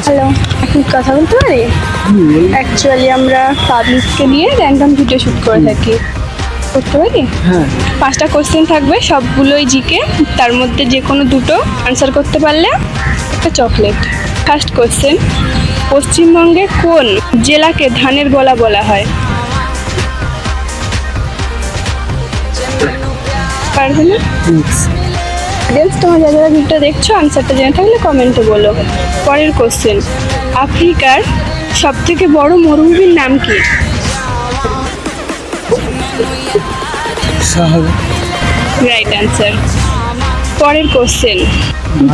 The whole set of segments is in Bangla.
হ্যালো, এখন কথা বলতে পারি? অ্যাকচুয়ালি আমরা পাবলিককে নিয়ে র্যান্ডম ভিডিও শ্যুট করে থাকি, করতে পারি? হ্যাঁ, 5টা কোশ্চেন থাকবে, সবগুলোই জিকে। তার মধ্যে যে কোনো দুটো আনসার করতে পারলে একটা চকলেট। ফার্স্ট কোশ্চেন, পশ্চিমবঙ্গের কোন জেলাকে ধানের গোলা বলা হয়? পারবে না? ফ্রেন্ডস, তোমরা যারা যারা ভিডিওটা দেখছো আনসারটা জেনে থাকলে কমেন্টে বলো। পরের কোশ্চেন, আফ্রিকার সবথেকে বড় মরুভূমির নাম কি? সাহারা। Right answer. পরের কোশ্চেন,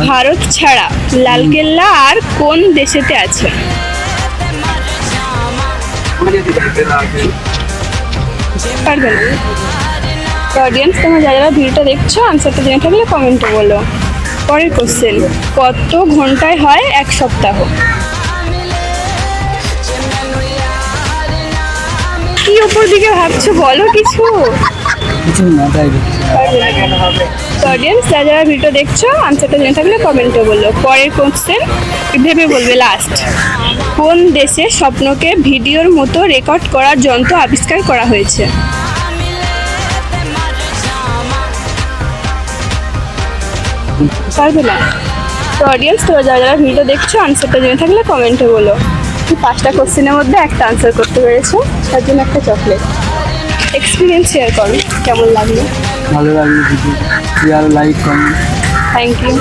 ভারত ছাড়া লালকেল্লা আর কোন দেশেতে আছে? পারবে না? অডিয়েন্স, তোমরা যারা যারা ভিডিওটা দেখছো আনসারটা জেনে থাকলে কমেন্টে বলো। পরের কোশ্চেন, কত ঘন্টায় হয় এক সপ্তাহ? কি উপর দিকে ভাবছো, বলো কিছু। কিছু না, তাই অডিয়েন্স, যারা যারা ভিডিও দেখছো আনসারটা জেনে থাকলে কমেন্টে বলো। পরের কোশ্চেন ভেবে বলবে লাস্ট। কোন দেশে স্বপ্নকে ভিডিওর মতো রেকর্ড করার যন্ত্র আবিষ্কার করা হয়েছে? পারবে না? তো অডিয়েন্স, তোমরা যারা যারা ভিডিও দেখছো আনসারটা জেনে থাকলে কমেন্টে বলো। 5টা কোশ্চেনের মধ্যে একটা আনসার করতে পেরেছো, তার জন্য একটা চকলেট। এক্সপিরিয়েন্স শেয়ার করো, কেমন লাগলো? ভালো লাগলো video. Share, like, comment. Thank you.